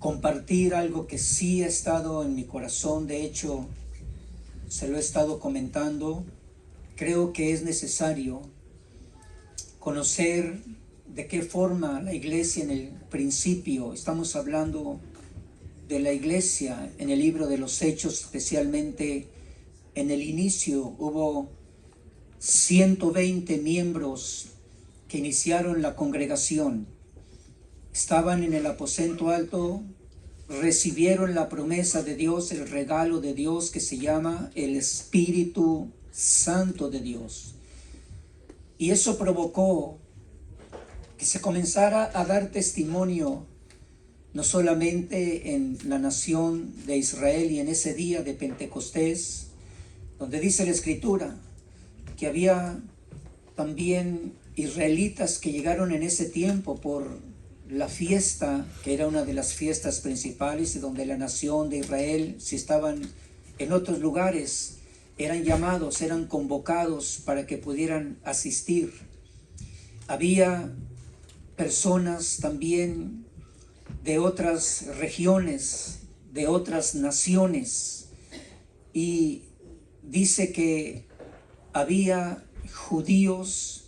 compartir algo que sí ha estado en mi corazón. De hecho, se lo he estado comentando. Creo que es necesario conocer de qué forma la iglesia en el principio, estamos hablando de la iglesia en el libro de los Hechos, especialmente en el inicio hubo 120 miembros que iniciaron la congregación. Estaban en el aposento alto, recibieron la promesa de Dios, el regalo de Dios que se llama el Espíritu Santo de Dios. Y eso provocó que se comenzara a dar testimonio no solamente en la nación de Israel y en ese día de Pentecostés, donde dice la Escritura que había también israelitas que llegaron en ese tiempo por la fiesta, que era una de las fiestas principales, y donde la nación de Israel, si estaban en otros lugares, eran llamados, eran convocados para que pudieran asistir. Había personas también de otras regiones, de otras naciones, y dice que había judíos,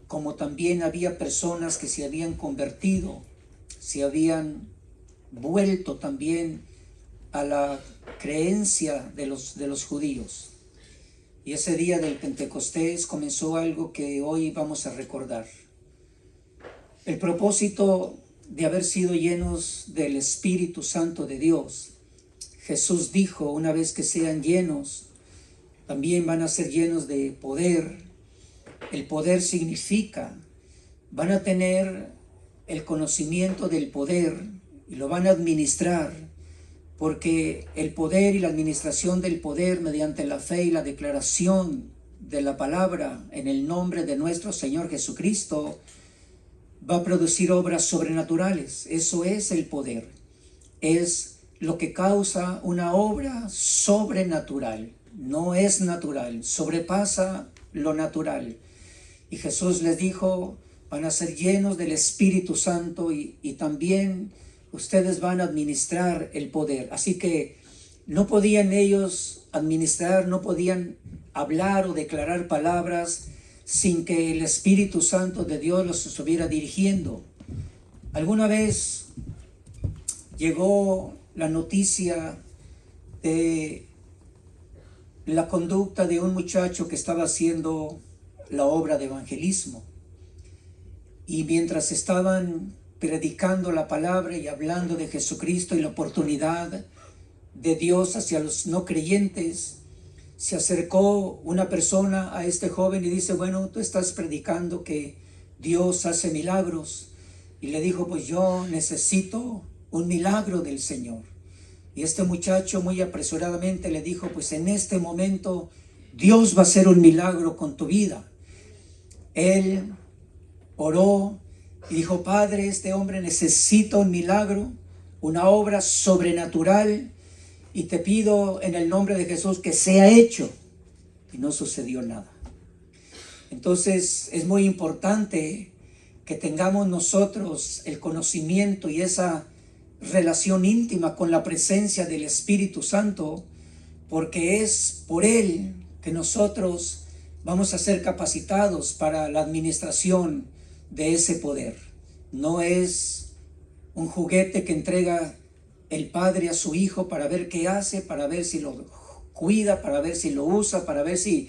como también había personas que se habían convertido, se habían vuelto también a la creencia de los judíos. Y ese día del Pentecostés comenzó algo que hoy vamos a recordar. El propósito de haber sido llenos del Espíritu Santo de Dios. Jesús dijo, una vez que sean llenos, también van a ser llenos de poder. El poder significa, van a tener el conocimiento del poder y lo van a administrar, porque el poder y la administración del poder mediante la fe y la declaración de la palabra en el nombre de nuestro Señor Jesucristo va a producir obras sobrenaturales. Eso es el poder. Es lo que causa una obra sobrenatural. No es natural, sobrepasa lo natural. Y Jesús les dijo, van a ser llenos del Espíritu Santo y también ustedes van a administrar el poder. Así que no podían ellos administrar, no podían hablar o declarar palabras sin que el Espíritu Santo de Dios los estuviera dirigiendo. Alguna vez llegó la noticia de la conducta de un muchacho que estaba haciendo la obra de evangelismo. Y mientras estaban predicando la palabra y hablando de Jesucristo y la oportunidad de Dios hacia los no creyentes, se acercó una persona a este joven y dice, bueno, tú estás predicando que Dios hace milagros. Y le dijo, pues yo necesito un milagro del Señor. Y este muchacho muy apresuradamente le dijo, pues en este momento Dios va a hacer un milagro con tu vida. Él oró y dijo, Padre, este hombre necesita un milagro, una obra sobrenatural, y te pido en el nombre de Jesús que sea hecho. Y no sucedió nada. Entonces es muy importante que tengamos nosotros el conocimiento y esa relación íntima con la presencia del Espíritu Santo, porque es por Él que nosotros vamos a ser capacitados para la administración de ese poder. No es un juguete que entrega el Padre a su Hijo para ver qué hace, para ver si lo cuida, para ver si lo usa, para ver si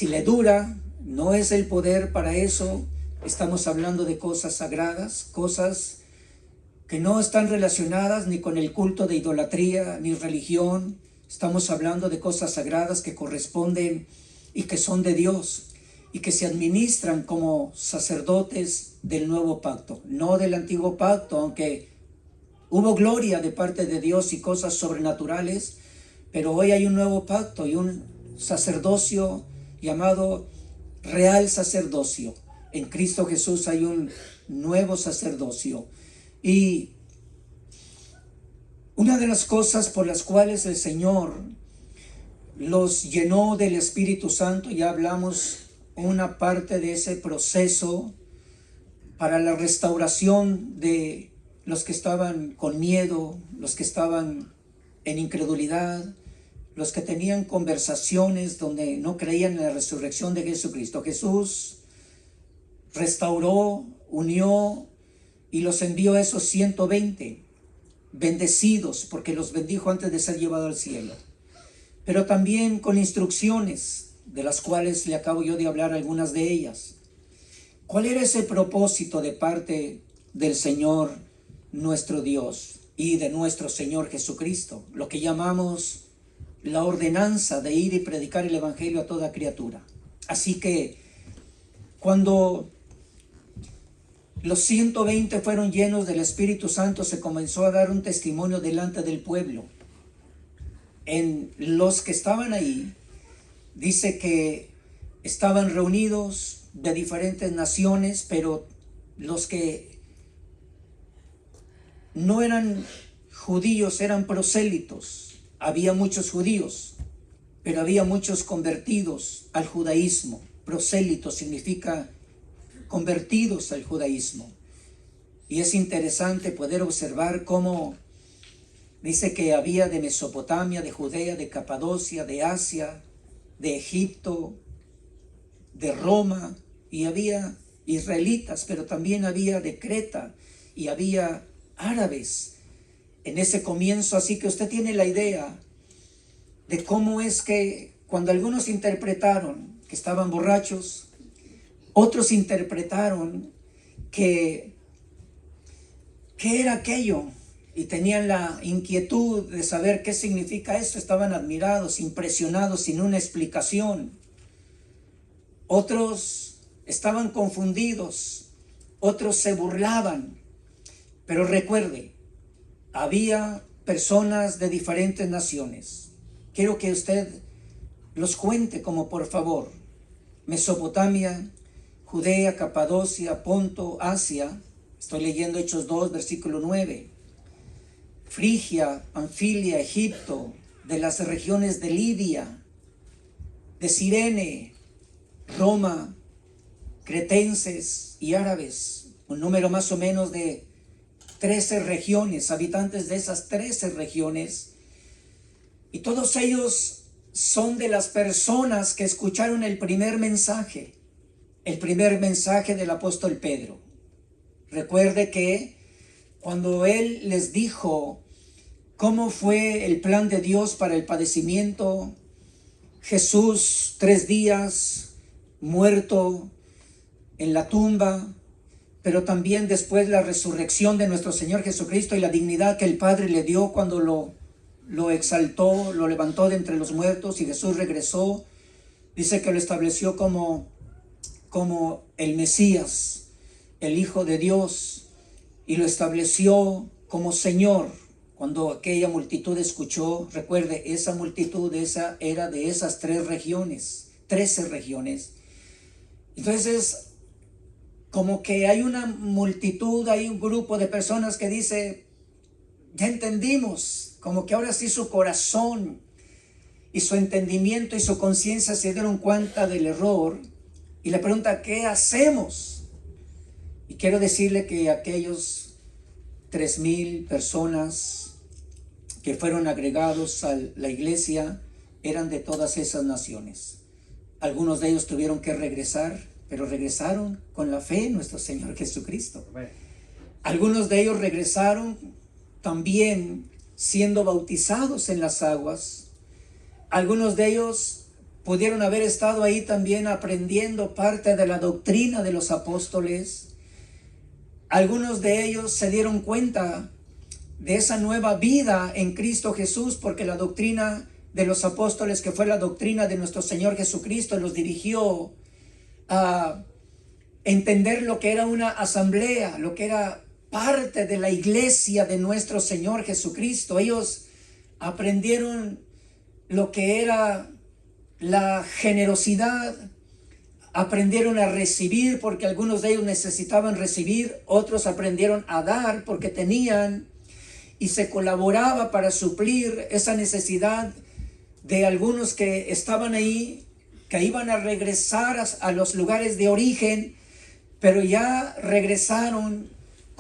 le dura. No es el poder para eso. Estamos hablando de cosas sagradas, cosas que no están relacionadas ni con el culto de idolatría ni religión. Estamos hablando de cosas sagradas que corresponden y que son de Dios y que se administran como sacerdotes del nuevo pacto, no del antiguo pacto, aunque hubo gloria de parte de Dios y cosas sobrenaturales, pero hoy hay un nuevo pacto y un sacerdocio llamado real sacerdocio. En Cristo Jesús hay un nuevo sacerdocio. Y una de las cosas por las cuales el Señor los llenó del Espíritu Santo, ya hablamos una parte de ese proceso para la restauración de los que estaban con miedo, los que estaban en incredulidad, los que tenían conversaciones donde no creían en la resurrección de Jesucristo. Jesús restauró, unió y los envió a esos 120 bendecidos, porque los bendijo antes de ser llevado al cielo, pero también con instrucciones, de las cuales le acabo yo de hablar algunas de ellas. ¿Cuál era ese propósito de parte del Señor nuestro Dios y de nuestro Señor Jesucristo? Lo que llamamos la ordenanza de ir y predicar el evangelio a toda criatura. Así que cuando los 120 fueron llenos del Espíritu Santo, se comenzó a dar un testimonio delante del pueblo. En los que estaban ahí, dice que estaban reunidos de diferentes naciones, pero los que no eran judíos eran prosélitos. Había muchos judíos, pero había muchos convertidos al judaísmo. Prosélito significa convertidos al judaísmo. Y es interesante poder observar cómo dice que había de Mesopotamia, de Judea, de Capadocia, de Asia, de Egipto, de Roma, y había israelitas, pero también había de Creta y había árabes en ese comienzo. Así que usted tiene la idea de cómo es que cuando algunos interpretaron que estaban borrachos, otros interpretaron que era aquello y tenían la inquietud de saber qué significa esto. Estaban admirados, impresionados, sin una explicación. Otros estaban confundidos, otros se burlaban. Pero recuerde, había personas de diferentes naciones. Quiero que usted los cuente como por favor. Mesopotamia, Judea, Capadocia, Ponto, Asia. Estoy leyendo Hechos 2, versículo 9. Frigia, Panfilia, Egipto, de las regiones de Lidia, de Cirene, Roma, cretenses y árabes. Un número más o menos de 13 regiones, habitantes de esas 13 regiones. Y todos ellos son de las personas que escucharon el primer mensaje del apóstol Pedro. Recuerde que cuando él les dijo cómo fue el plan de Dios para el padecimiento, Jesús 3 días muerto en la tumba, pero también después la resurrección de nuestro Señor Jesucristo y la dignidad que el Padre le dio cuando lo exaltó, lo levantó de entre los muertos y Jesús regresó. Dice que lo estableció como el Mesías, el Hijo de Dios, y lo estableció como Señor. Cuando aquella multitud escuchó, recuerde, esa multitud era de esas 3 regiones, 13 regiones. Entonces, como que hay una multitud, hay un grupo de personas que dice, ya entendimos, como que ahora sí su corazón y su entendimiento y su conciencia se dieron cuenta del error y le pregunta, ¿qué hacemos? Y quiero decirle que aquellos 3,000 personas que fueron agregados a la iglesia eran de todas esas naciones. Algunos de ellos tuvieron que regresar, pero regresaron con la fe en nuestro Señor Jesucristo. Algunos de ellos regresaron también siendo bautizados en las aguas. Algunos de ellos pudieron haber estado ahí también aprendiendo parte de la doctrina de los apóstoles. Algunos de ellos se dieron cuenta de esa nueva vida en Cristo Jesús, porque la doctrina de los apóstoles, que fue la doctrina de nuestro Señor Jesucristo, los dirigió a entender lo que era una asamblea, lo que era parte de la iglesia de nuestro Señor Jesucristo. Ellos aprendieron lo que era la generosidad, aprendieron a recibir porque algunos de ellos necesitaban recibir, otros aprendieron a dar porque tenían, y se colaboraba para suplir esa necesidad de algunos que estaban ahí, que iban a regresar a los lugares de origen, pero ya regresaron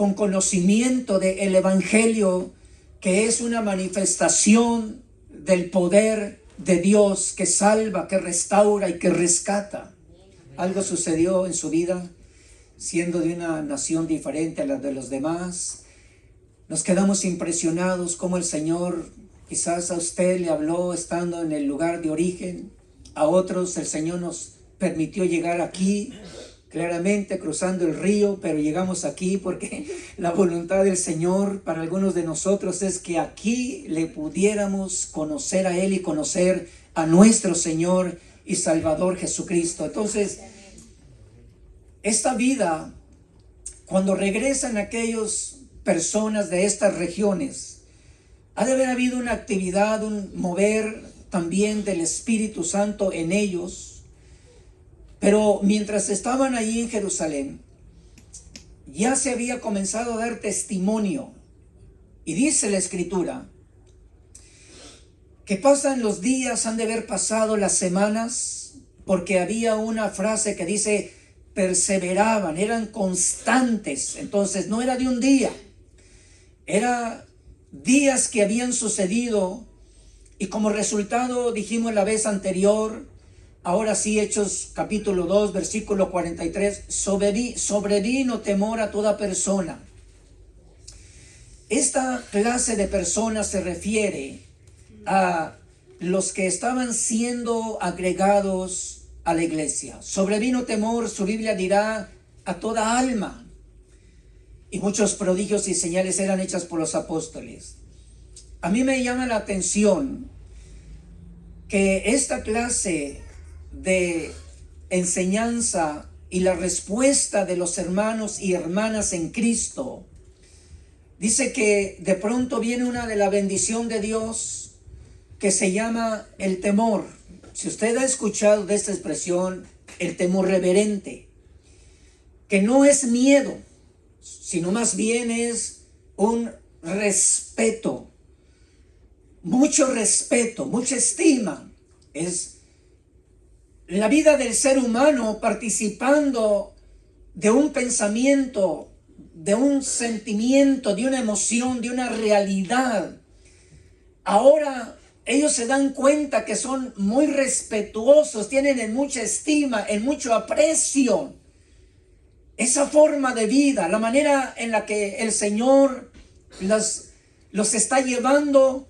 con conocimiento del Evangelio, que es una manifestación del poder de Dios que salva, que restaura y que rescata. Algo sucedió en su vida, siendo de una nación diferente a la de los demás. Nos quedamos impresionados cómo el Señor, quizás a usted le habló estando en el lugar de origen, a otros el Señor nos permitió llegar aquí, claramente cruzando el río, pero llegamos aquí porque la voluntad del Señor para algunos de nosotros es que aquí le pudiéramos conocer a Él y conocer a nuestro Señor y Salvador Jesucristo. Entonces, esta vida, cuando regresan aquellas personas de estas regiones, ha de haber habido una actividad, un mover también del Espíritu Santo en ellos. Pero mientras estaban allí en Jerusalén, ya se había comenzado a dar testimonio. Y dice la Escritura que pasan los días, han de haber pasado las semanas, porque había una frase que dice, perseveraban, eran constantes. Entonces no era de un día, era días que habían sucedido, y como resultado, dijimos la vez anterior, ahora sí, Hechos capítulo 2, versículo 43, sobrevino temor a toda persona. Esta clase de personas se refiere a los que estaban siendo agregados a la iglesia. Sobrevino temor, su Biblia dirá, a toda alma. Y muchos prodigios y señales eran hechas por los apóstoles. A mí me llama la atención que esta clase de enseñanza y la respuesta de los hermanos y hermanas en Cristo, dice que de pronto viene una de la bendición de Dios que se llama el temor. Si usted ha escuchado de esta expresión, el temor reverente, que no es miedo, sino más bien es un respeto, mucho respeto, mucha estima. Es la vida del ser humano participando de un pensamiento, de un sentimiento, de una emoción, de una realidad. Ahora ellos se dan cuenta que son muy respetuosos, tienen en mucha estima, en mucho aprecio esa forma de vida, la manera en la que el Señor los está llevando.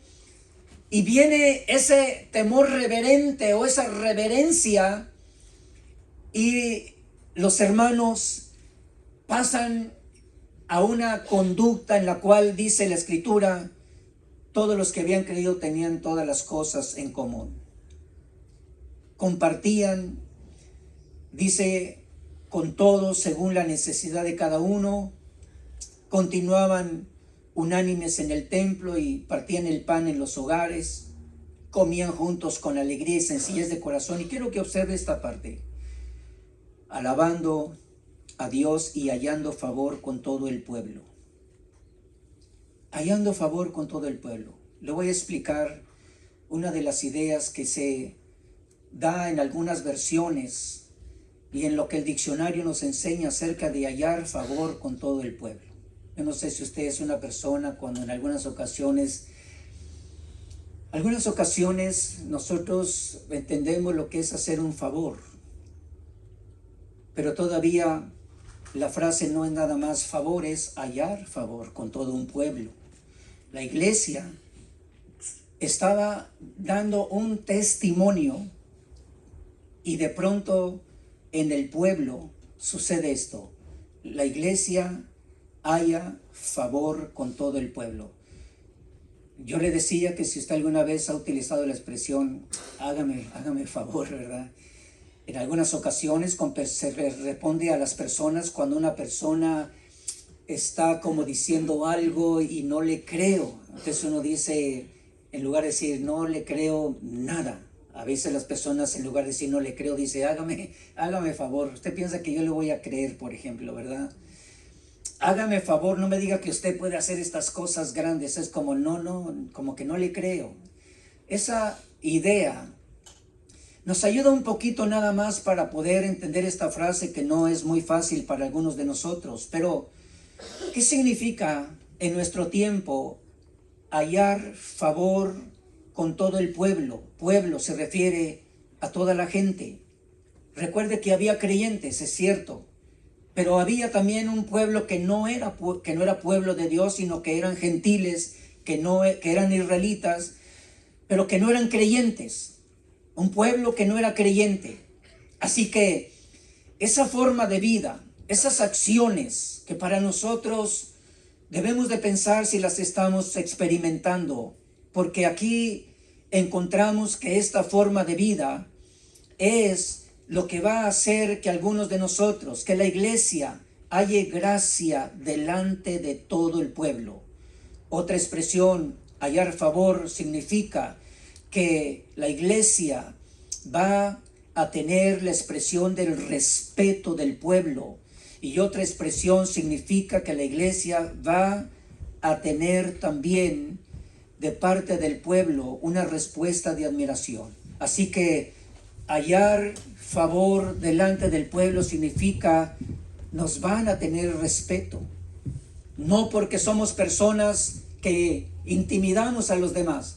Y viene ese temor reverente o esa reverencia, y los hermanos pasan a una conducta en la cual dice la Escritura, todos los que habían creído tenían todas las cosas en común. Compartían, dice, con todos según la necesidad de cada uno, continuaban unánimes en el templo y partían el pan en los hogares, comían juntos con alegría y sencillez de corazón. Y quiero que observe esta parte: alabando a Dios y hallando favor con todo el pueblo. Hallando favor con todo el pueblo. Le voy a explicar una de las ideas que se da en algunas versiones y en lo que el diccionario nos enseña acerca de hallar favor con todo el pueblo. Yo no sé si usted es una persona cuando en algunas ocasiones nosotros entendemos lo que es hacer un favor, pero todavía la frase no es nada más favor, es hallar favor con todo un pueblo. La iglesia estaba dando un testimonio y de pronto en el pueblo sucede esto: la iglesia haya favor con todo el pueblo. Yo le decía que si usted alguna vez ha utilizado la expresión hágame favor, ¿verdad? En algunas ocasiones se responde a las personas cuando una persona está como diciendo algo y no le creo. Entonces uno dice, en lugar de decir no le creo nada, a veces las personas en lugar de decir no le creo, dice hágame favor. Usted piensa que yo le voy a creer, por ejemplo, ¿verdad? Hágame favor, no me diga que usted puede hacer estas cosas grandes. Es como como que no le creo. Esa idea nos ayuda un poquito nada más para poder entender esta frase que no es muy fácil para algunos de nosotros, pero ¿Qué significa en nuestro tiempo hallar favor con todo el pueblo? Pueblo se refiere a toda la gente. Recuerde que había creyentes, es cierto, pero había también un pueblo que no era pueblo de Dios, sino que eran gentiles, que eran israelitas, pero que no eran creyentes. Un pueblo que no era creyente. Así que esa forma de vida, esas acciones que para nosotros debemos de pensar si las estamos experimentando, porque aquí encontramos que esta forma de vida es lo que va a hacer que algunos de nosotros, que la iglesia, halle gracia delante de todo el pueblo. Otra expresión, hallar favor, significa que la iglesia va a tener la expresión del respeto del pueblo. Y otra expresión significa que la iglesia va a tener también de parte del pueblo una respuesta de admiración. Así que hallar favor delante del pueblo significa nos van a tener respeto. No porque somos personas que intimidamos a los demás.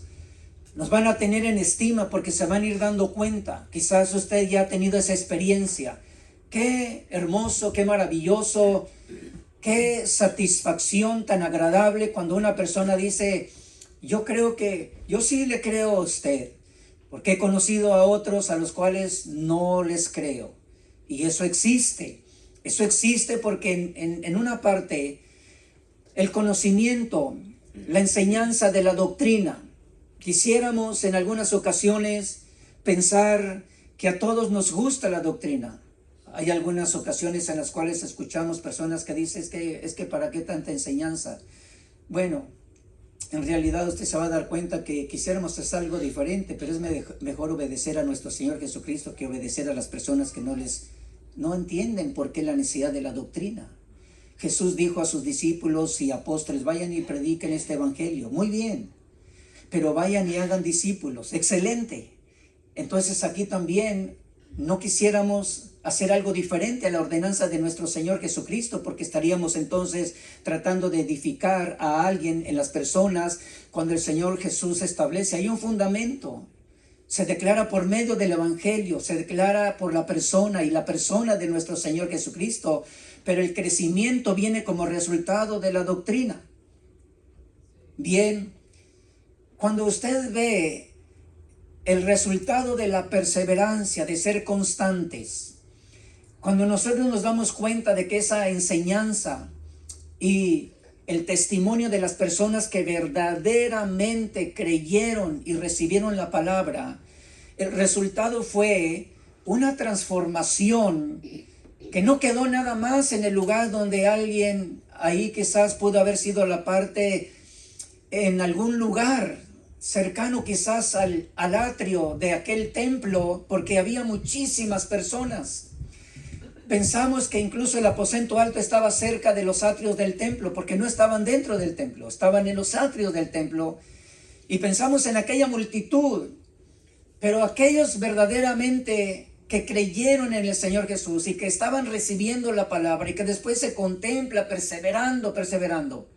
Nos van a tener en estima porque se van a ir dando cuenta. Quizás usted ya ha tenido esa experiencia. Qué hermoso, qué maravilloso, qué satisfacción tan agradable cuando una persona dice, yo sí le creo a usted, porque he conocido a otros a los cuales no les creo. Y eso existe porque en una parte el conocimiento, la enseñanza de la doctrina, quisiéramos en algunas ocasiones pensar que a todos nos gusta la doctrina. Hay algunas ocasiones en las cuales escuchamos personas que dicen, es que ¿para qué tanta enseñanza? Bueno, en realidad usted se va a dar cuenta que quisiéramos hacer algo diferente, pero es mejor obedecer a nuestro Señor Jesucristo que obedecer a las personas que no entienden por qué la necesidad de la doctrina. Jesús dijo a sus discípulos y apóstoles, vayan y prediquen este evangelio. Muy bien, pero vayan y hagan discípulos. Excelente. Entonces aquí también no quisiéramos hacer algo diferente a la ordenanza de nuestro Señor Jesucristo, porque estaríamos entonces tratando de edificar a alguien en las personas cuando el Señor Jesús establece. Hay un fundamento. Se declara por medio del evangelio, se declara por la persona y la persona de nuestro Señor Jesucristo, pero el crecimiento viene como resultado de la doctrina. Bien, cuando usted ve el resultado de la perseverancia, de ser constantes, cuando nosotros nos damos cuenta de que esa enseñanza y el testimonio de las personas que verdaderamente creyeron y recibieron la palabra, el resultado fue una transformación que no quedó nada más en el lugar donde alguien ahí quizás pudo haber sido la parte en algún lugar cercano quizás al atrio de aquel templo, porque había muchísimas personas. Pensamos que incluso el aposento alto estaba cerca de los atrios del templo, porque no estaban dentro del templo, estaban en los atrios del templo. Y pensamos en aquella multitud, pero aquellos verdaderamente que creyeron en el Señor Jesús y que estaban recibiendo la palabra y que después se contempla perseverando.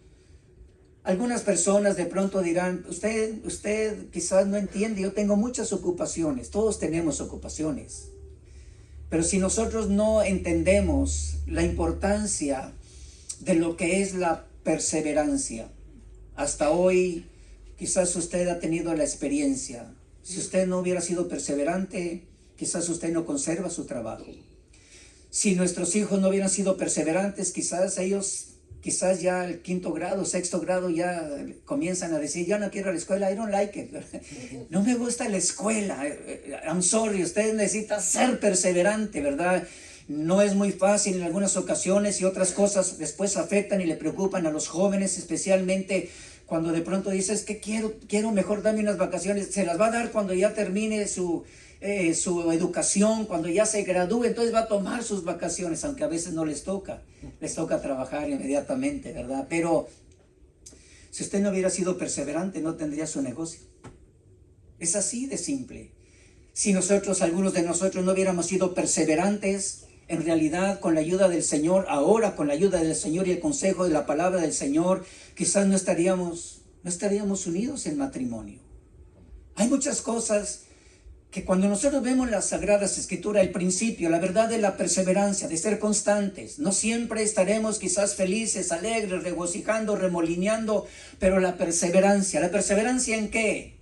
Algunas personas de pronto dirán, usted quizás no entiende, yo tengo muchas ocupaciones, todos tenemos ocupaciones. Pero si nosotros no entendemos la importancia de lo que es la perseverancia, hasta hoy quizás usted ha tenido la experiencia. Si usted no hubiera sido perseverante, quizás usted no conserva su trabajo. Si nuestros hijos no hubieran sido perseverantes, quizás ya el 5º grado, 6º grado ya comienzan a decir, ya no quiero la escuela, I don't like it. No me gusta la escuela, I'm sorry, usted necesita ser perseverante, ¿verdad? No es muy fácil en algunas ocasiones y otras cosas después afectan y le preocupan a los jóvenes, especialmente cuando de pronto dices que quiero mejor darme unas vacaciones. Se las va a dar cuando ya termine su educación, cuando ya se gradúe, entonces va a tomar sus vacaciones, aunque a veces no les toca trabajar inmediatamente, ¿verdad? Pero si usted no hubiera sido perseverante, no tendría su negocio. Es así de simple. Si algunos de nosotros no hubiéramos sido perseverantes, en realidad con la ayuda del Señor, ahora con la ayuda del Señor y el consejo de la palabra del Señor, quizás no estaríamos unidos en matrimonio. Hay muchas cosas que cuando nosotros vemos las Sagradas Escrituras, el principio, la verdad de la perseverancia, de ser constantes, no siempre estaremos quizás felices, alegres, regocijando, remolineando, pero ¿la perseverancia en qué?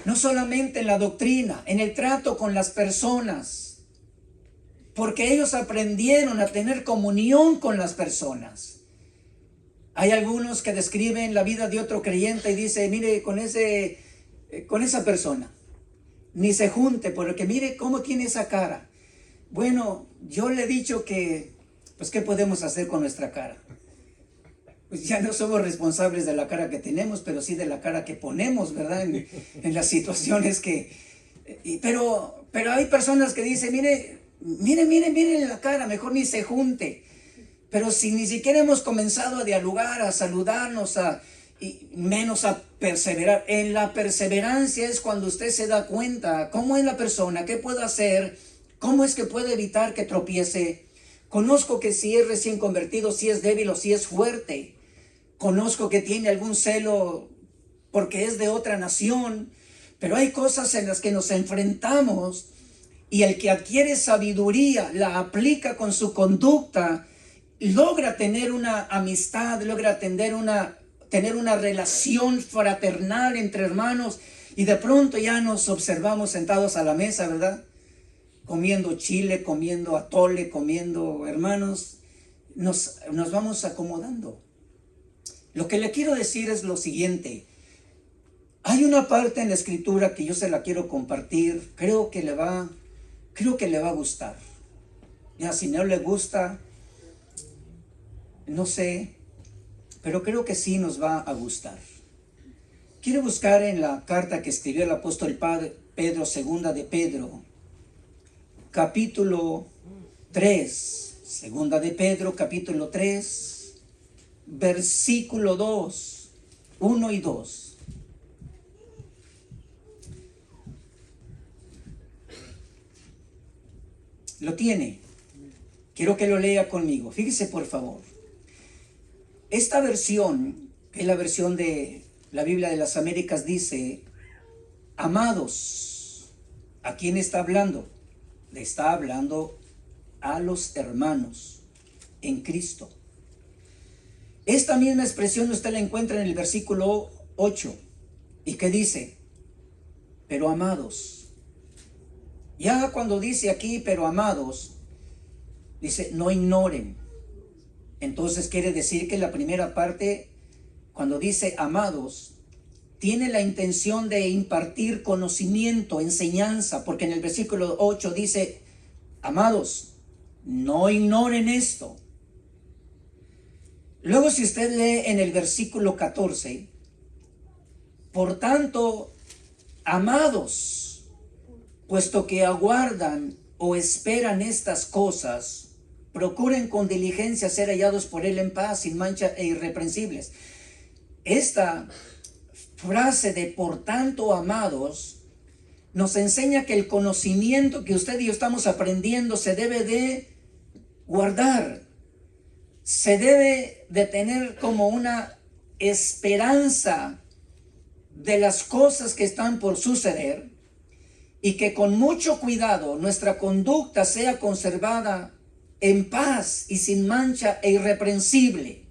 No solamente en la doctrina, en el trato con las personas, porque ellos aprendieron a tener comunión con las personas. Hay algunos que describen la vida de otro creyente y dicen, mire, con esa persona ni se junte, porque mire cómo tiene esa cara. Bueno, yo le he dicho que, pues, ¿qué podemos hacer con nuestra cara? Pues ya no somos responsables de la cara que tenemos, pero sí de la cara que ponemos, ¿verdad? En las situaciones pero hay personas que dicen, mire la cara, mejor ni se junte. Pero si ni siquiera hemos comenzado a dialogar, a saludarnos, y menos a perseverar. En la perseverancia es cuando usted se da cuenta cómo es la persona, qué puede hacer, cómo es que puede evitar que tropiece. Conozco que si es recién convertido, si es débil o si es fuerte. Conozco que tiene algún celo porque es de otra nación, pero hay cosas en las que nos enfrentamos y el que adquiere sabiduría la aplica con su conducta, logra tener una amistad, logra tener una relación fraternal entre hermanos, y de pronto ya nos observamos sentados a la mesa, ¿verdad? Comiendo chile, comiendo atole, comiendo, hermanos, nos vamos acomodando. Lo que le quiero decir es lo siguiente. Hay una parte en la Escritura que yo se la quiero compartir. Creo que le va a gustar. Ya, si no le gusta, no sé, pero creo que sí nos va a gustar. Quiero buscar en la carta que escribió el apóstol Pedro, segunda de Pedro, capítulo 3, segunda de Pedro, capítulo 3, versículo 2, 1 y 2. ¿Lo tiene? Quiero que lo lea conmigo. Fíjese, por favor. Esta versión, que es la versión de la Biblia de las Américas, dice: amados. ¿A quién está hablando? Le está hablando a los hermanos en Cristo. Esta misma expresión usted la encuentra en el versículo 8. ¿Y qué dice? Pero amados. Ya cuando dice aquí, pero amados, dice, no ignoren. Entonces quiere decir que la primera parte, cuando dice amados, tiene la intención de impartir conocimiento, enseñanza, porque en el versículo 8 dice, amados, no ignoren esto. Luego, si usted lee en el versículo 14, por tanto, amados, puesto que aguardan o esperan estas cosas, procuren con diligencia ser hallados por Él en paz, sin mancha e irreprensibles. Esta frase de por tanto, amados, nos enseña que el conocimiento que usted y yo estamos aprendiendo se debe de guardar, se debe de tener como una esperanza de las cosas que están por suceder, y que con mucho cuidado nuestra conducta sea conservada en paz y sin mancha e irreprensible.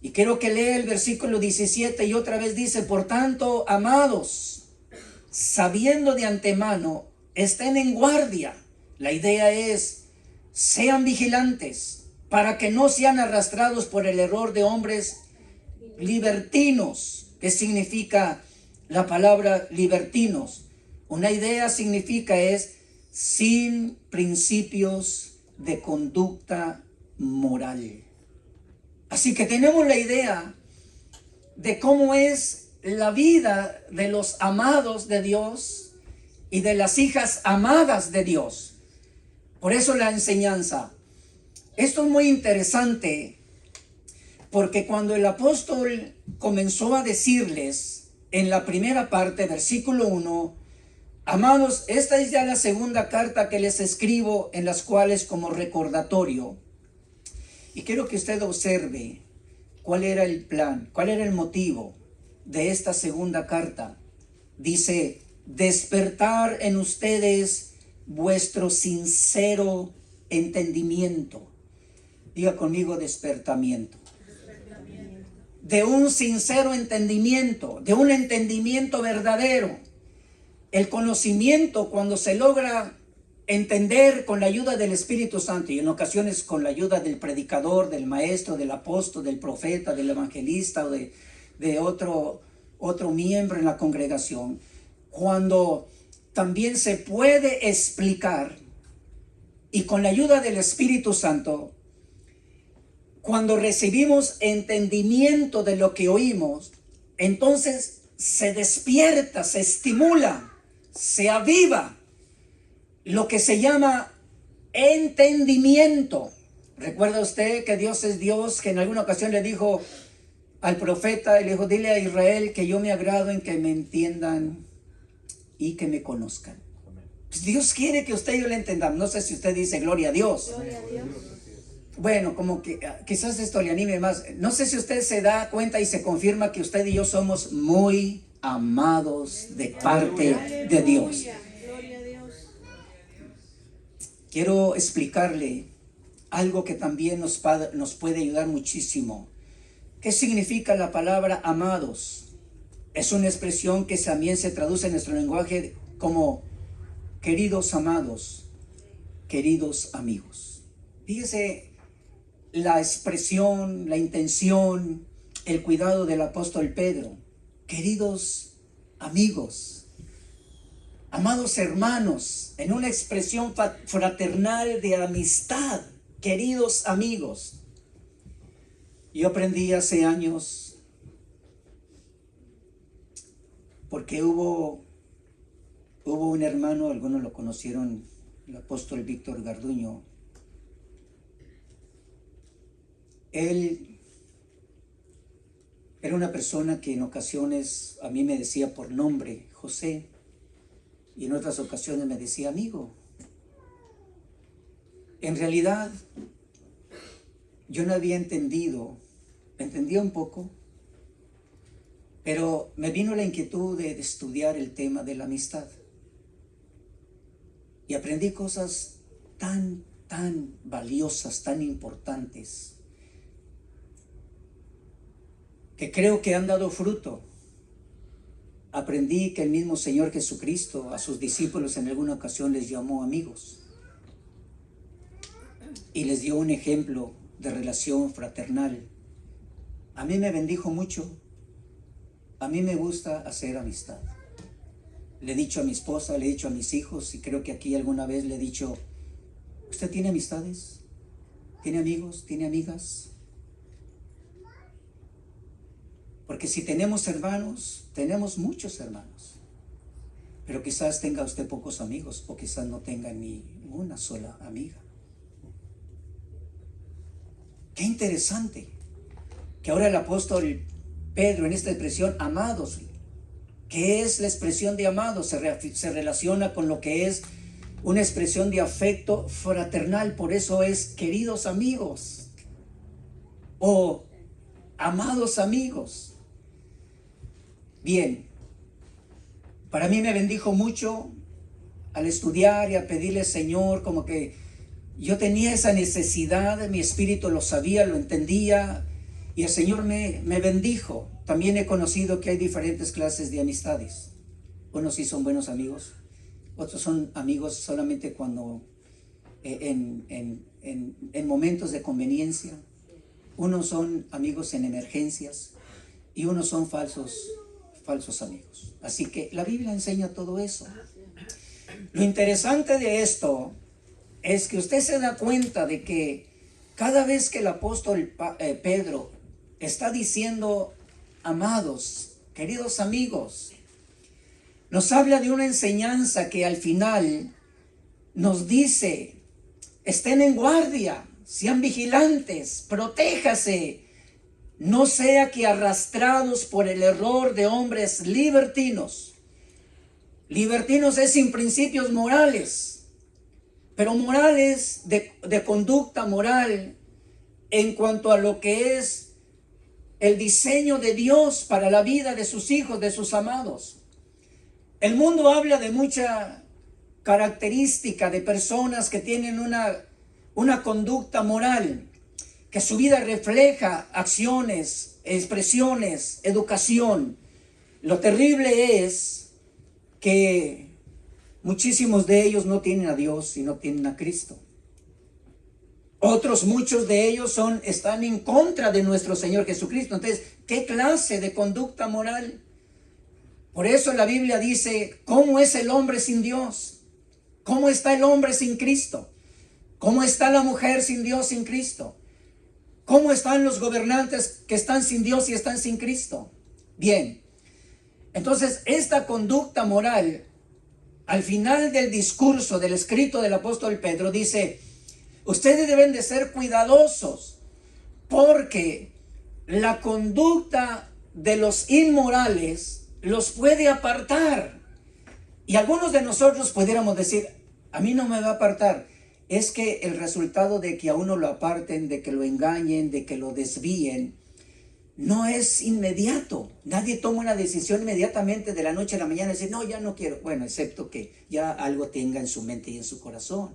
Y quiero que lea el versículo 17 y otra vez dice, por tanto, amados, sabiendo de antemano, estén en guardia. La idea es, sean vigilantes para que no sean arrastrados por el error de hombres libertinos. ¿Qué significa la palabra libertinos? Una idea significa es sin principios de conducta moral. Así que tenemos la idea de cómo es la vida de los amados de Dios y de las hijas amadas de Dios. Por eso la enseñanza. Esto es muy interesante, porque cuando el apóstol comenzó a decirles en la primera parte, versículo 1, Amados, esta es ya la segunda carta que les escribo, en las cuales como recordatorio, y quiero que usted observe cuál era el plan, cuál era el motivo de esta segunda carta. Dice: despertar en ustedes vuestro sincero entendimiento. Diga conmigo: despertamiento. De un sincero entendimiento, de un entendimiento verdadero. El conocimiento, cuando se logra entender con la ayuda del Espíritu Santo, y en ocasiones con la ayuda del predicador, del maestro, del apóstol, del profeta, del evangelista o de otro miembro en la congregación, cuando también se puede explicar, y con la ayuda del Espíritu Santo, cuando recibimos entendimiento de lo que oímos, entonces se despierta, se estimula, se aviva lo que se llama entendimiento. ¿Recuerda usted que Dios es Dios, que en alguna ocasión le dijo al profeta, y le dijo: dile a Israel que yo me agrado en que me entiendan y que me conozcan? Pues Dios quiere que usted y yo le entendamos. No sé si usted dice gloria a Dios. Gloria a Dios. Bueno, como que quizás esto le anime más. No sé si usted se da cuenta y se confirma que usted y yo somos muy amados de parte de Dios. Gloria a Dios. Quiero explicarle algo que también nos puede ayudar muchísimo. ¿Qué significa la palabra amados? Es una expresión que también se traduce en nuestro lenguaje como queridos amados, queridos amigos. Fíjese la expresión, la intención, el cuidado del apóstol Pedro. Queridos amigos, amados hermanos, en una expresión fraternal de amistad, queridos amigos. Yo aprendí hace años, porque hubo un hermano, algunos lo conocieron, el apóstol Víctor Garduño. Él era una persona que en ocasiones a mí me decía por nombre, José, y en otras ocasiones me decía amigo. En realidad, yo no había entendido, entendía un poco, pero me vino la inquietud de estudiar el tema de la amistad. Y aprendí cosas tan valiosas, tan importantes, que creo que han dado fruto. Aprendí que el mismo Señor Jesucristo a sus discípulos en alguna ocasión les llamó amigos y les dio un ejemplo de relación fraternal. A mí me bendijo mucho. A mí me gusta hacer amistad. Le he dicho a mi esposa, le he dicho a mis hijos, y creo que aquí alguna vez le he dicho: ¿usted tiene amistades? ¿Tiene amigos? ¿Tiene amigas? Porque si tenemos hermanos, tenemos muchos hermanos, pero quizás tenga usted pocos amigos, o quizás no tenga ni una sola amiga. Qué interesante que ahora el apóstol Pedro, en esta expresión amados, ¿qué es la expresión de amados? Se relaciona con lo que es una expresión de afecto fraternal. Por eso es queridos amigos o amados amigos. Bien, para mí me bendijo mucho al estudiar y a pedirle, Señor, como que yo tenía esa necesidad, mi espíritu lo sabía, lo entendía, y el Señor me bendijo. También he conocido que hay diferentes clases de amistades. Unos sí son buenos amigos, otros son amigos solamente cuando en momentos de conveniencia. Unos son amigos en emergencias y unos son falsos amigos. Así que la Biblia enseña todo eso. Lo interesante de esto es que usted se da cuenta de que cada vez que el apóstol Pedro está diciendo amados, queridos amigos, nos habla de una enseñanza que al final nos dice: estén en guardia, sean vigilantes, protéjase, no sea que arrastrados por el error de hombres libertinos, Libertinos es sin principios morales, pero morales de conducta moral en cuanto a lo que es el diseño de Dios para la vida de sus hijos, de sus amados. El mundo habla de mucha característica de personas que tienen una conducta moral, que su vida refleja acciones, expresiones, educación. Lo terrible es que muchísimos de ellos no tienen a Dios y no tienen a Cristo. Muchos de ellos están en contra de nuestro Señor Jesucristo. Entonces, ¿qué clase de conducta moral? Por eso la Biblia dice, ¿cómo es el hombre sin Dios? ¿Cómo está el hombre sin Cristo? ¿Cómo está la mujer sin Dios, sin Cristo? ¿Cómo están los gobernantes que están sin Dios y están sin Cristo? Bien, entonces esta conducta moral, al final del discurso del escrito del apóstol Pedro, dice, ustedes deben de ser cuidadosos porque la conducta de los inmorales los puede apartar. Y algunos de nosotros pudiéramos decir, a mí no me va a apartar. Es que el resultado de que a uno lo aparten, de que lo engañen, de que lo desvíen, no es inmediato. Nadie toma una decisión inmediatamente de la noche a la mañana y dice, no, ya no quiero. Bueno, excepto que ya algo tenga en su mente y en su corazón.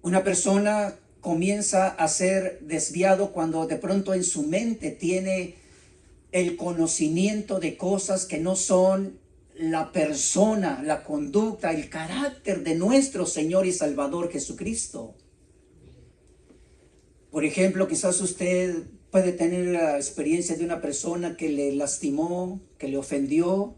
Una persona comienza a ser desviado cuando de pronto en su mente tiene el conocimiento de cosas que no son la persona, la conducta, el carácter de nuestro Señor y Salvador Jesucristo. Por ejemplo, quizás usted puede tener la experiencia de una persona que le lastimó, que le ofendió.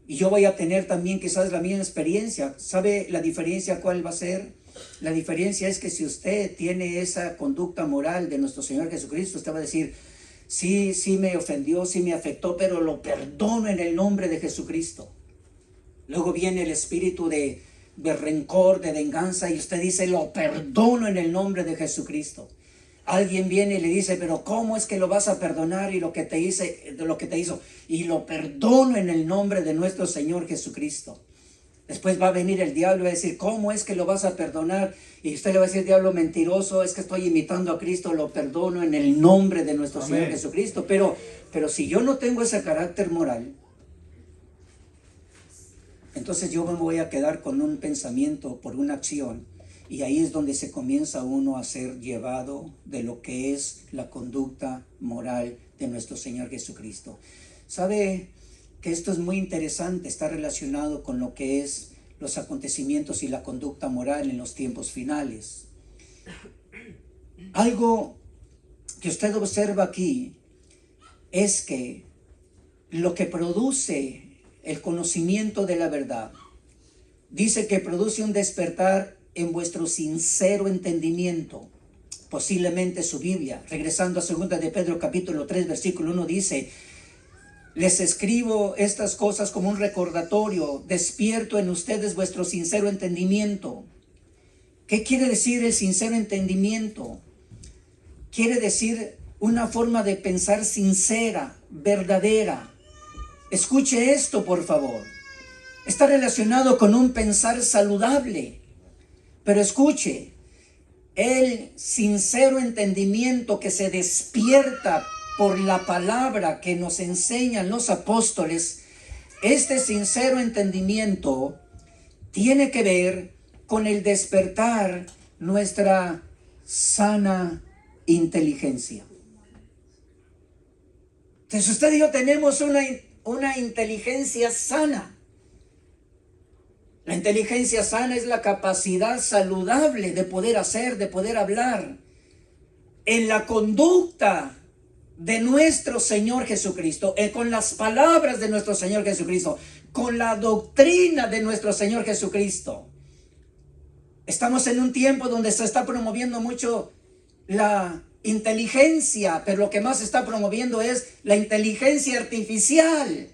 Y yo voy a tener también quizás la misma experiencia. ¿Sabe la diferencia cuál va a ser? La diferencia es que si usted tiene esa conducta moral de nuestro Señor Jesucristo, usted va a decir, sí me ofendió, sí me afectó, pero lo perdono en el nombre de Jesucristo. Luego viene el espíritu de rencor, de venganza, y usted dice, lo perdono en el nombre de Jesucristo. Alguien viene y le dice, pero ¿cómo es que lo vas a perdonar y lo que te hizo? Y lo perdono en el nombre de nuestro Señor Jesucristo. Después va a venir el diablo y va a decir, ¿cómo es que lo vas a perdonar? Y usted le va a decir, diablo mentiroso, es que estoy imitando a Cristo, lo perdono en el nombre de nuestro Señor Jesucristo. Pero si yo no tengo ese carácter moral, entonces yo me voy a quedar con un pensamiento por una acción. Y ahí es donde se comienza uno a ser llevado de lo que es la conducta moral de nuestro Señor Jesucristo. ¿Sabe que esto es muy interesante? Está relacionado con lo que es los acontecimientos y la conducta moral en los tiempos finales. Algo que usted observa aquí es que lo que produce el conocimiento de la verdad, dice que produce un despertar en vuestro sincero entendimiento. Posiblemente su Biblia, regresando a 2 de Pedro capítulo 3 versículo 1, dice, les escribo estas cosas como un recordatorio, despierto en ustedes vuestro sincero entendimiento. ¿Qué quiere decir el sincero entendimiento? Quiere decir una forma de pensar sincera, verdadera. Escuche esto, por favor. Está relacionado con un pensar saludable. Pero escuche, el sincero entendimiento que se despierta por la palabra que nos enseñan los apóstoles, este sincero entendimiento tiene que ver con el despertar nuestra sana inteligencia. Entonces usted y yo tenemos una inteligencia sana. La inteligencia sana es la capacidad saludable de poder hacer, de poder hablar en la conducta de nuestro Señor Jesucristo, con las palabras de nuestro Señor Jesucristo, con la doctrina de nuestro Señor Jesucristo. Estamos en un tiempo donde se está promoviendo mucho la inteligencia, pero lo que más se está promoviendo es la inteligencia artificial.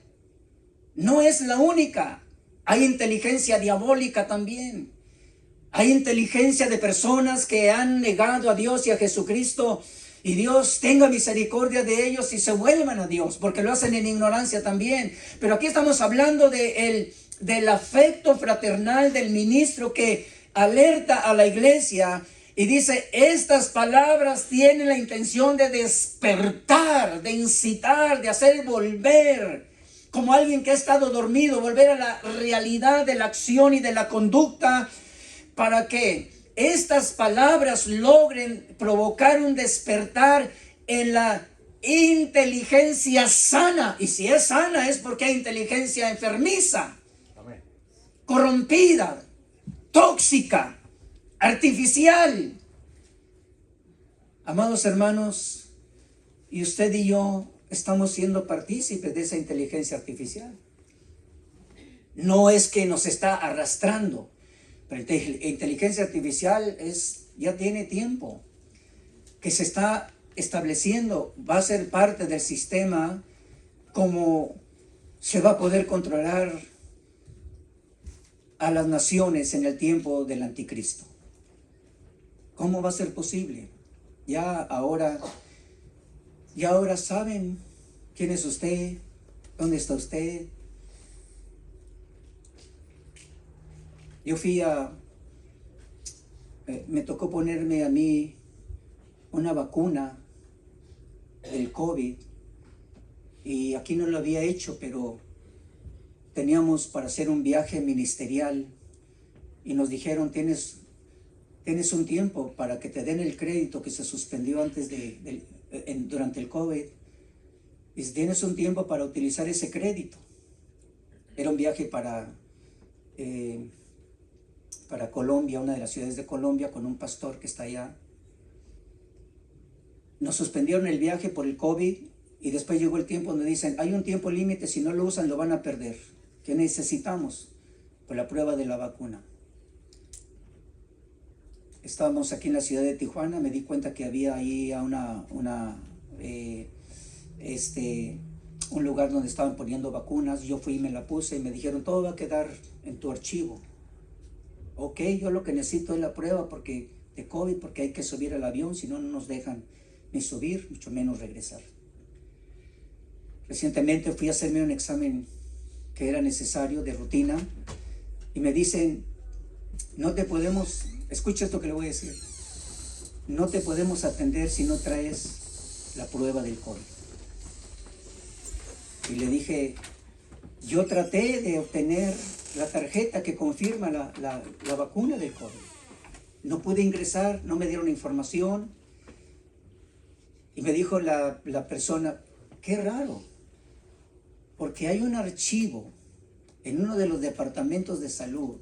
No es la única. Hay inteligencia diabólica también. Hay inteligencia de personas que han negado a Dios y a Jesucristo Y Dios tenga misericordia de ellos y se vuelvan a Dios, porque lo hacen en ignorancia también. Pero aquí estamos hablando del afecto fraternal del ministro que alerta a la iglesia y dice, estas palabras tienen la intención de despertar, de incitar, de hacer volver, como alguien que ha estado dormido, volver a la realidad de la acción y de la conducta, para que estas palabras logren provocar un despertar en la inteligencia sana. Y si es sana es porque hay inteligencia enfermiza, amén, corrompida, tóxica, artificial. Amados hermanos, y usted y yo estamos siendo partícipes de esa inteligencia artificial. No es que nos está arrastrando, pero la inteligencia artificial ya tiene tiempo que se está estableciendo, va a ser parte del sistema, como se va a poder controlar a las naciones en el tiempo del anticristo. ¿Cómo va a ser posible? Ya ahora saben quién es usted, dónde está usted. Yo me tocó ponerme a mí una vacuna del COVID, y aquí no lo había hecho, pero teníamos para hacer un viaje ministerial y nos dijeron, tienes un tiempo para que te den el crédito que se suspendió antes durante el COVID, y tienes un tiempo para utilizar ese crédito. Era un viaje para Colombia, una de las ciudades de Colombia, con un pastor que está allá. Nos suspendieron el viaje por el COVID, y después llegó el tiempo donde dicen, hay un tiempo límite, si no lo usan lo van a perder. ¿Qué necesitamos? Pues la prueba de la vacuna. Estábamos aquí en la ciudad de Tijuana, me di cuenta que había ahí un lugar donde estaban poniendo vacunas. Yo fui y me la puse y me dijeron, todo va a quedar en tu archivo. Ok, yo lo que necesito es la prueba de COVID, porque hay que subir al avión, si no, no nos dejan ni subir, mucho menos regresar. Recientemente fui a hacerme un examen que era necesario, de rutina, y me dicen, no te podemos, escucha esto que le voy a decir, no te podemos atender si no traes la prueba del COVID. Y le dije, yo traté de obtener la tarjeta que confirma la vacuna del COVID. No pude ingresar, no me dieron información. Y me dijo la persona, qué raro, porque hay un archivo en uno de los departamentos de salud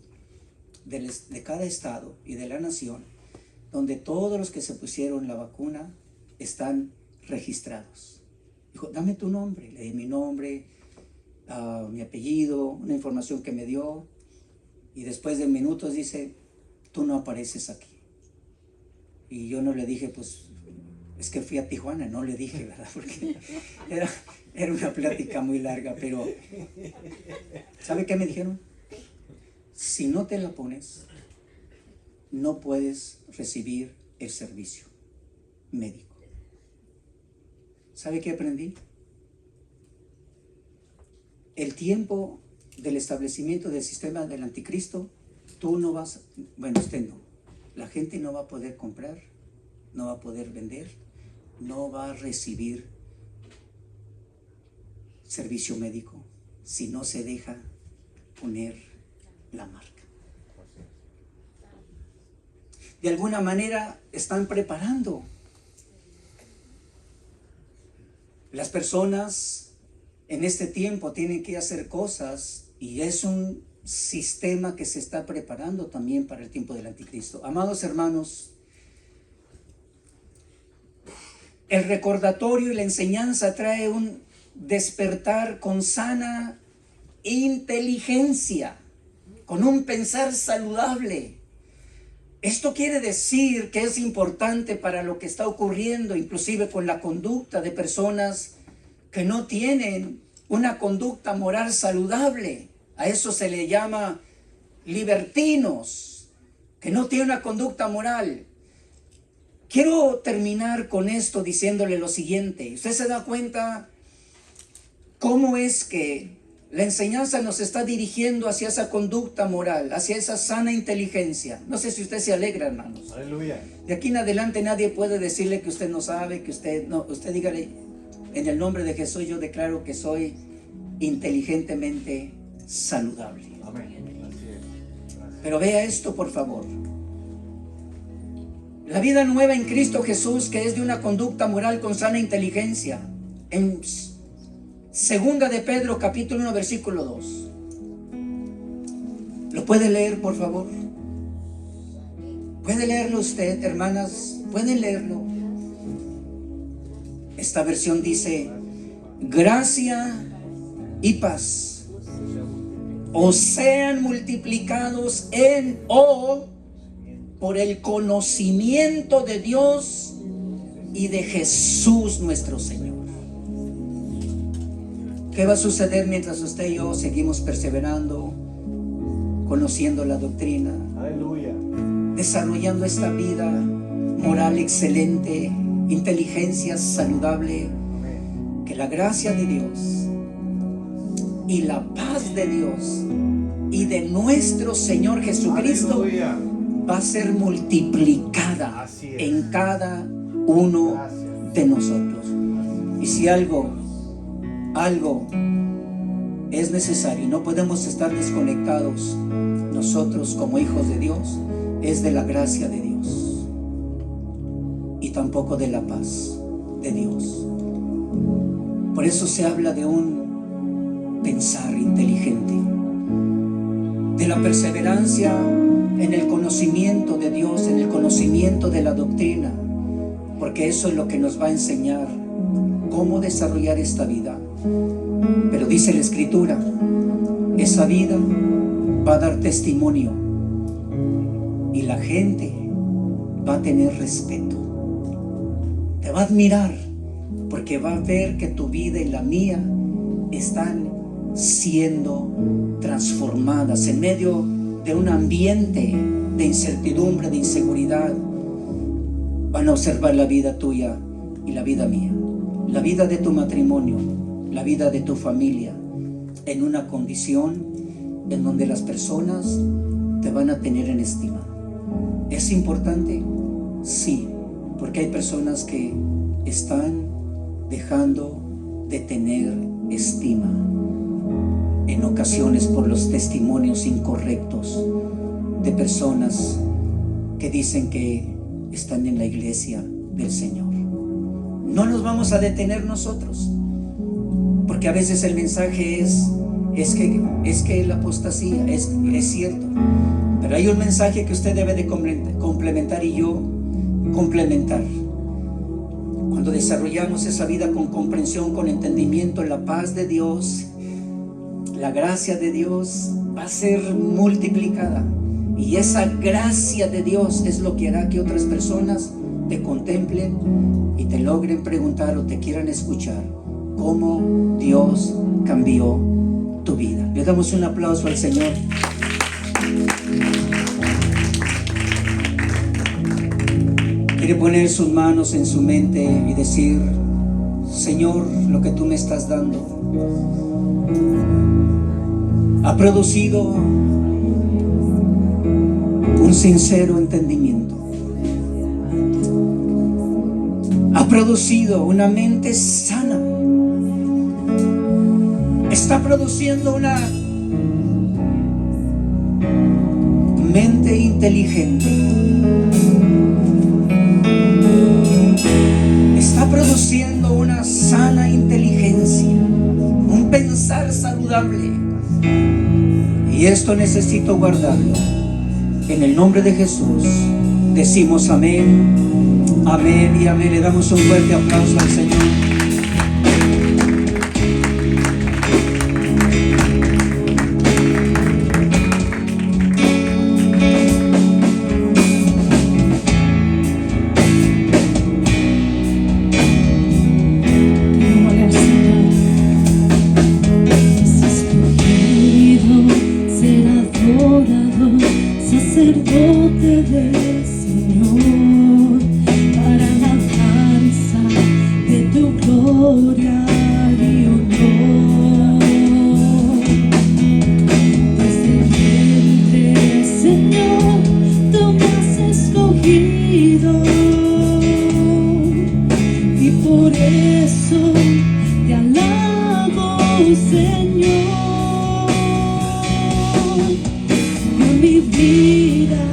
de cada estado y de la nación, donde todos los que se pusieron la vacuna están registrados. Dijo, dame tu nombre. Le di mi nombre, mi apellido, una información que me dio, y después de minutos dice, tú no apareces aquí. Y yo no le dije, pues es que fui a Tijuana, no le dije, ¿verdad? Porque era una plática muy larga, pero ¿sabe qué me dijeron? Si no te la pones, no puedes recibir el servicio médico. ¿Sabe qué aprendí? El tiempo del establecimiento del sistema del anticristo, tú no vas, bueno, usted no, la gente no va a poder comprar, no va a poder vender, no va a recibir servicio médico si no se deja poner la marca. De alguna manera están preparando. Las personas en este tiempo tienen que hacer cosas, y es un sistema que se está preparando también para el tiempo del anticristo. Amados hermanos, el recordatorio y la enseñanza trae un despertar con sana inteligencia, con un pensar saludable. Esto quiere decir que es importante para lo que está ocurriendo, inclusive con la conducta de personas que no tienen una conducta moral saludable. A eso se le llama libertinos, que no tienen una conducta moral. Quiero terminar con esto diciéndole lo siguiente. Usted se da cuenta cómo es que la enseñanza nos está dirigiendo hacia esa conducta moral, hacia esa sana inteligencia. No sé si usted se alegra, hermanos. Aleluya. De aquí en adelante nadie puede decirle que usted no sabe, que usted no. Usted dígale, en el nombre de Jesús yo declaro que soy inteligentemente saludable. Amén. Así es. Gracias. Pero vea esto, por favor. La vida nueva en Cristo Jesús, que es de una conducta moral con sana inteligencia. En Segunda de Pedro, capítulo 1, versículo 2. ¿Lo puede leer, por favor? ¿Puede leerlo usted, hermanas? ¿Pueden leerlo? Esta versión dice: gracia y paz os sean multiplicados en por el conocimiento de Dios y de Jesús nuestro Señor. ¿Qué va a suceder mientras usted y yo seguimos perseverando, conociendo la doctrina, Aleluya. desarrollando esta vida moral excelente, inteligencia saludable? Que la gracia de Dios y la paz de Dios y de nuestro Señor Jesucristo Aleluya. va a ser multiplicada Así es. en cada uno Gracias. de nosotros. Y si algo es necesario, y no podemos estar desconectados nosotros como hijos de Dios, es de la gracia de Dios y tampoco de la paz de Dios. Por eso se habla de un pensar inteligente, de la perseverancia en el conocimiento de Dios, en el conocimiento de la doctrina, porque eso es lo que nos va a enseñar cómo desarrollar esta vida. Pero dice la Escritura, esa vida va a dar testimonio y la gente va a tener respeto, te va a admirar, porque va a ver que tu vida y la mía están siendo transformadas en medio de un ambiente de incertidumbre, de inseguridad. Van a observar la vida tuya y la vida mía, la vida de tu matrimonio, la vida de tu familia, en una condición en donde las personas te van a tener en estima. ¿Es importante? Sí, porque hay personas que están dejando de tener estima en ocasiones por los testimonios incorrectos de personas que dicen que están en la iglesia del Señor. No nos vamos a detener nosotros, porque a veces el mensaje es que la apostasía es cierto, pero hay un mensaje que usted debe de complementar y yo complementar. Cuando desarrollamos esa vida con comprensión, con entendimiento, la paz de Dios, la gracia de Dios va a ser multiplicada, y esa gracia de Dios es lo que hará que otras personas te contemplen y te logren preguntar o te quieran escuchar cómo Dios cambió tu vida. Le damos un aplauso al Señor. Quiere poner sus manos en su mente y decir: Señor, lo que tú me estás dando ha producido un sincero entendimiento, ha producido una mente sana, está produciendo una mente inteligente, está produciendo una sana inteligencia, un pensar saludable, y esto necesito guardarlo. En el nombre de Jesús decimos amén, amén y amén. Le damos un fuerte aplauso al Señor. Sacerdote del Señor, Te alabo, Señor, con mi vida.